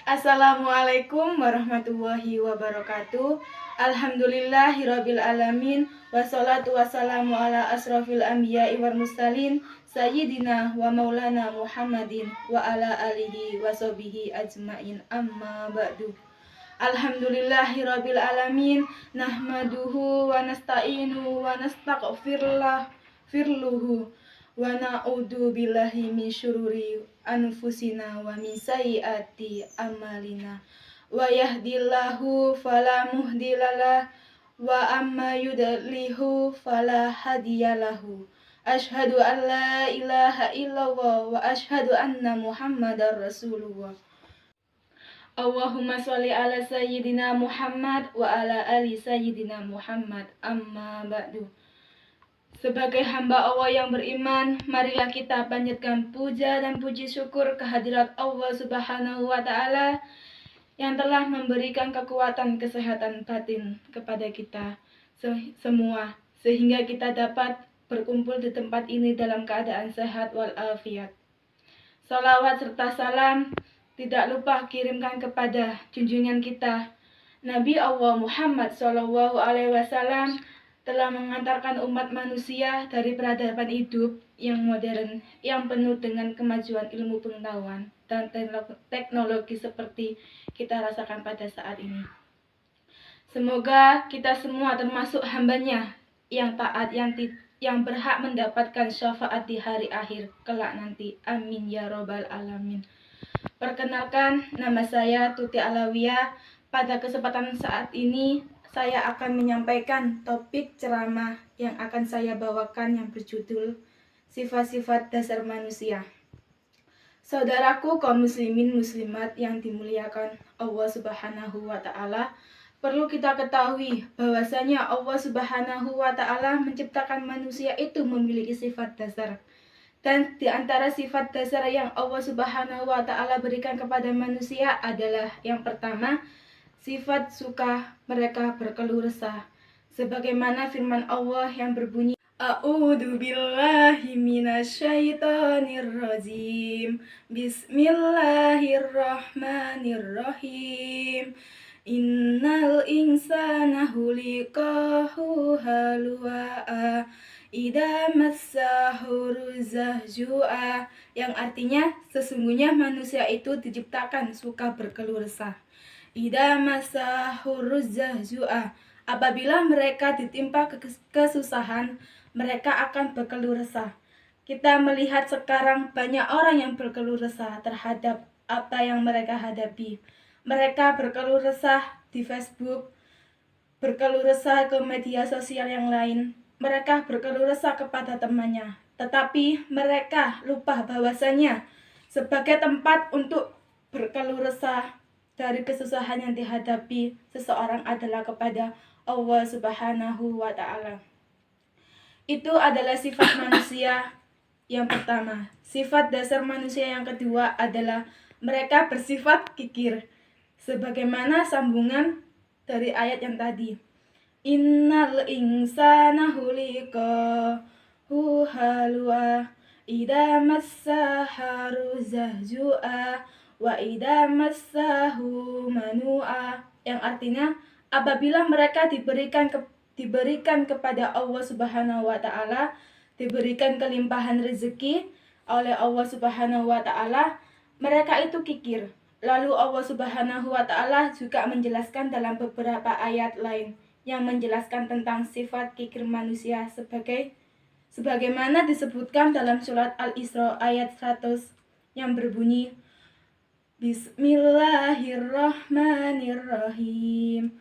Assalamualaikum warahmatullahi wabarakatuh. Alhamdulillahirabbil alamin. Wassalatu wassalamu ala asrofil anbiya'i wal mursalin sayyidina wa maulana Muhammadin wa ala alihi wa sahbihi ajmain, amma ba'du. Alhamdulillahirabbil alamin. Nahmaduhu wa nasta'inu wa nastaghfirullah wa na'udzu billahi min syururi anfusina wa min sayyiati amalina. Wa yahdillahu fala mudhillalah wa amma yudlihu fala hadiyalahu. Asyhadu an la ilaha illallah wa asyhadu anna Muhammadar Rasulullah. Allahumma sholli ala sayyidina Muhammad wa ala ali sayyidina Muhammad, amma ba'du. Sebagai hamba Allah yang beriman, marilah kita panjatkan puja dan puji syukur kehadirat Allah Subhanahu wa Ta'ala yang telah memberikan kekuatan kesehatan batin kepada kita semua, sehingga kita dapat berkumpul di tempat ini dalam keadaan sehat walafiat. Salawat serta salam tidak lupa kirimkan kepada junjungan kita Nabi Allah Muhammad SAW, telah mengantarkan umat manusia dari peradaban hidup yang modern, yang penuh dengan kemajuan ilmu pengetahuan dan teknologi seperti kita rasakan pada saat ini. Semoga kita semua termasuk hambanya yang taat, yang berhak mendapatkan syafaat di hari akhir kelak nanti. Amin ya robbal alamin. Perkenalkan, nama saya Tuti Alawiyah. Pada kesempatan saat ini saya akan menyampaikan topik ceramah yang akan saya bawakan yang berjudul Sifat-sifat dasar manusia. Saudaraku kaum muslimin muslimat yang dimuliakan Allah Subhanahu wa Ta'ala, perlu kita ketahui bahwasanya Allah Subhanahu wa Ta'ala menciptakan manusia itu memiliki sifat dasar. Dan di antara sifat dasar yang Allah Subhanahu wa Ta'ala berikan kepada manusia adalah yang pertama, sifat suka mereka berkeluh resah, sebagaimana firman Allah yang berbunyi, A'udzu billahi minasyaitonir rajim. Bismillahirrahmanirrahim. Innal insana khuliqahu halu'a idza massahu jua, yang artinya sesungguhnya manusia itu diciptakan suka berkeluh resah. Idza massahu jua, apabila mereka ditimpa kesusahan, mereka akan berkeluh resah. Kita melihat sekarang banyak orang yang berkeluh resah terhadap apa yang mereka hadapi. Mereka berkeluh resah di Facebook, berkeluh resah ke media sosial yang lain. Mereka berkeluh resah kepada temannya, tetapi mereka lupa bahwasanya sebagai tempat untuk berkeluh resah dari kesusahan yang dihadapi seseorang adalah kepada Allah Subhanahu wa Ta'ala. Itu adalah sifat manusia yang pertama. Sifat dasar manusia yang kedua adalah mereka bersifat kikir, sebagaimana sambungan dari ayat yang tadi. Innal insana khuliqahu halu'a idza massahu jua wa idza massahu manu'a, yang artinya apabila mereka diberikan kepada Allah Subhanahu wa Ta'ala, diberikan kelimpahan rezeki oleh Allah Subhanahu wa Ta'ala, mereka itu kikir. Lalu Allah Subhanahu wa Ta'ala juga menjelaskan dalam beberapa ayat lain yang menjelaskan tentang sifat kikir manusia sebagaimana disebutkan dalam surat Al-Isra ayat 100 yang berbunyi, Bismillahirrahmanirrahim.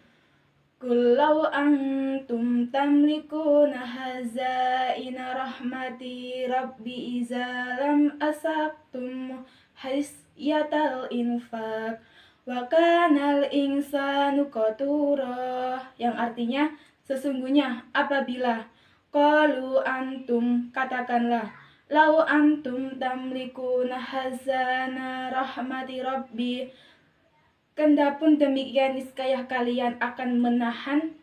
Qul law antum tamlikuna hazaina rahmati rabbi iza lam asaktum hasyatal infaq wa kanal insanu qatura, yang artinya sesungguhnya apabila qalu antum, katakanlah, lau antum tamlikuna hazana rahmati rabbi, kendapun demikian niscaya kalian akan menahan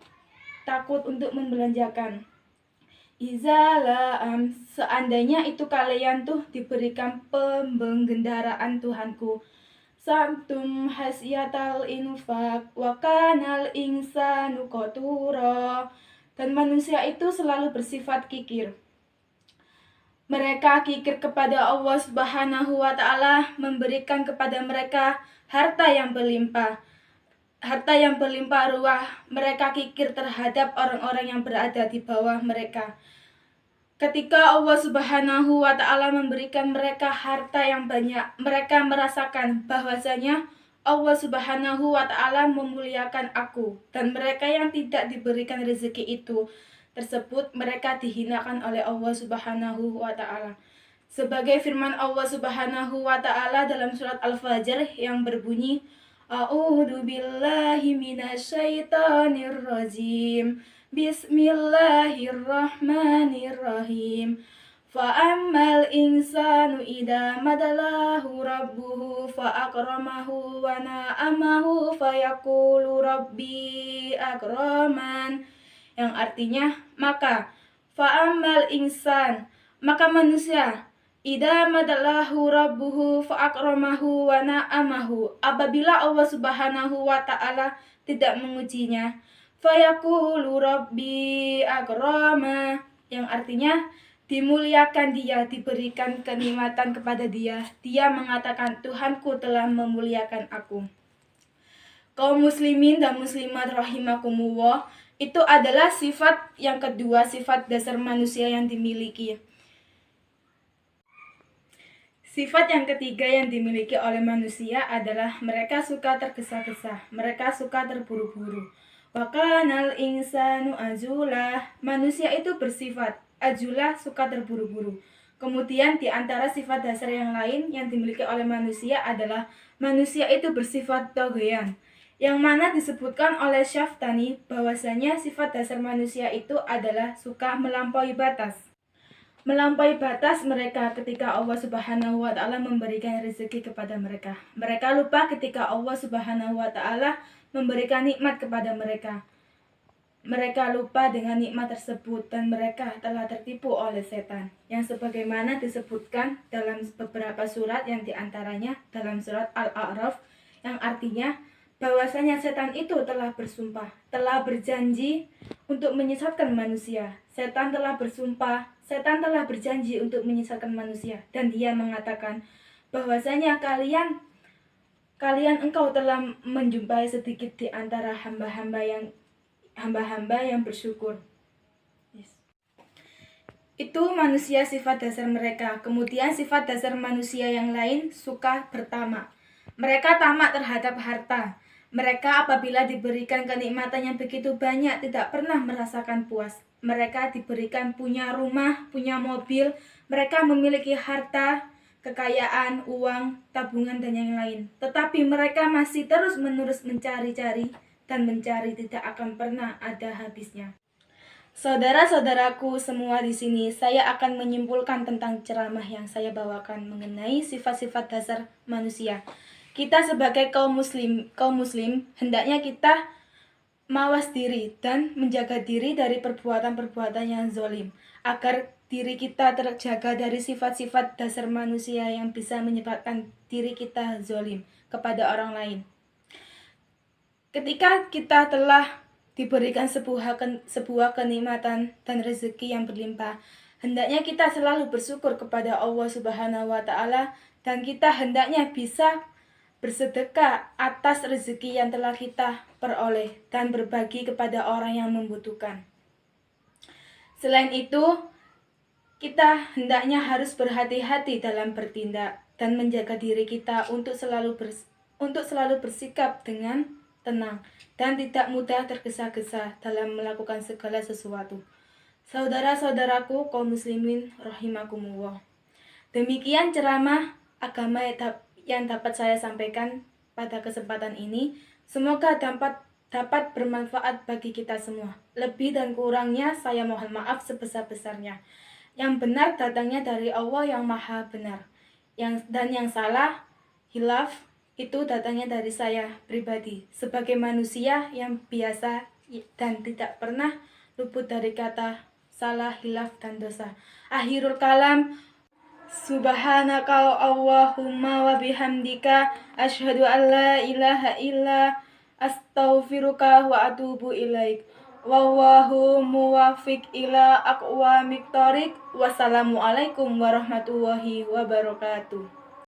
takut untuk membelanjakan. Izalaam, seandainya itu kalian tuh diberikan pembengendaraan Tuhanku, Santum hasyatal infak wa kanal insanu qatura. Dan manusia itu selalu bersifat kikir. Mereka kikir kepada Allah Subhanahu wa Ta'ala, memberikan kepada mereka harta yang berlimpah ruah. Mereka kikir terhadap orang-orang yang berada di bawah mereka. Ketika Allah Subhanahu wa Ta'ala memberikan mereka harta yang banyak, mereka merasakan bahwasanya Allah Subhanahu wa Ta'ala memuliakan aku, dan mereka yang tidak diberikan rezeki itu tersebut, mereka dihinakan oleh Allah Subhanahu wa Ta'ala. Sebagai firman Allah Subhanahu wa Ta'ala dalam surat Al-Fajr yang berbunyi, A'udzu billahi minasyaitonir rajim. Bismillahirrahmanirrahim. Fa'ammal insanu idza madalahu rabbuhu fa'akramahu wa na'amahu fayaqulu rabbi akraman. Yang artinya, maka fa'ammal insan, maka manusia, idza madalahu rabbuhu fa'akramahu wa na'amahu, apabila Allah Subhanahu wa Ta'ala tidak mengujinya, fayaqulu rabbi akrama, yang artinya dimuliakan dia, diberikan kenikmatan kepada dia. Dia mengatakan, Tuhanku telah memuliakan aku. Kaum muslimin dan muslimat rahimakumullah, itu adalah sifat yang kedua, sifat dasar manusia yang dimiliki. Sifat yang ketiga yang dimiliki oleh manusia adalah mereka suka tergesa-gesa, mereka suka terburu-buru. Wa kanal insanu ajulah, manusia itu bersifat ajulah, suka terburu-buru. Kemudian di antara sifat dasar yang lain yang dimiliki oleh manusia adalah manusia itu bersifat toghyan, yang mana disebutkan oleh Syaftani bahwasanya sifat dasar manusia itu adalah suka melampaui batas. Melampaui batas mereka ketika Allah Subhanahu wa Ta'ala memberikan rezeki kepada mereka. Mereka lupa ketika Allah Subhanahu wa Ta'ala memberikan nikmat kepada mereka. Mereka lupa dengan nikmat tersebut dan mereka telah tertipu oleh setan, yang sebagaimana disebutkan dalam beberapa surat, yang diantaranya dalam surat Al-A'raf, yang artinya bahwasanya setan itu telah bersumpah, telah berjanji untuk menyesatkan manusia. Setan telah bersumpah, setan telah berjanji untuk menyesatkan manusia, dan dia mengatakan bahwasanya kalian engkau telah menjumpai sedikit di antara hamba-hamba yang bersyukur. Itu manusia, sifat dasar mereka. Kemudian sifat dasar manusia yang lain suka bertamak. Mereka tamak terhadap harta. Mereka apabila diberikan kenikmatan yang begitu banyak tidak pernah merasakan puas. Mereka diberikan punya rumah, punya mobil, mereka memiliki harta, kekayaan, uang, tabungan, dan yang lain. Tetapi mereka masih terus-menerus mencari-cari dan mencari, tidak akan pernah ada habisnya. Saudara-saudaraku semua di sini, saya akan menyimpulkan tentang ceramah yang saya bawakan mengenai sifat-sifat dasar manusia. Kita sebagai kaum muslim, hendaknya kita mawas diri dan menjaga diri dari perbuatan-perbuatan yang zalim, agar diri kita terjaga dari sifat-sifat dasar manusia yang bisa menyebabkan diri kita zalim kepada orang lain. Ketika kita telah diberikan sebuah kenikmatan dan rezeki yang berlimpah, hendaknya kita selalu bersyukur kepada Allah Subhanahu wa Ta'ala, dan kita hendaknya bisa bersedekah atas rezeki yang telah kita peroleh dan berbagi kepada orang yang membutuhkan. Selain itu, kita hendaknya harus berhati-hati dalam bertindak dan menjaga diri kita untuk selalu bersikap dengan tenang dan tidak mudah tergesa-gesa dalam melakukan segala sesuatu. Saudara-saudaraku kaum muslimin rahimakumullah, demikian ceramah agama yang dapat saya sampaikan pada kesempatan ini. Semoga dapat bermanfaat bagi kita semua. Lebih dan kurangnya saya mohon maaf sebesar-besarnya. Yang benar datangnya dari Allah yang maha benar, dan yang salah, hilaf, itu datangnya dari saya pribadi sebagai manusia yang biasa dan tidak pernah luput dari kata salah, hilaf, dan dosa. Akhirul kalam, Subhanaka Allahumma wa bihamdika asyhadu an la ilaha illa astaghfiruka wa atubu ilaik. Wallahu muwafiq ila aqwamit thoriq. Wassalamualaikum warahmatullahi wabarakatuh.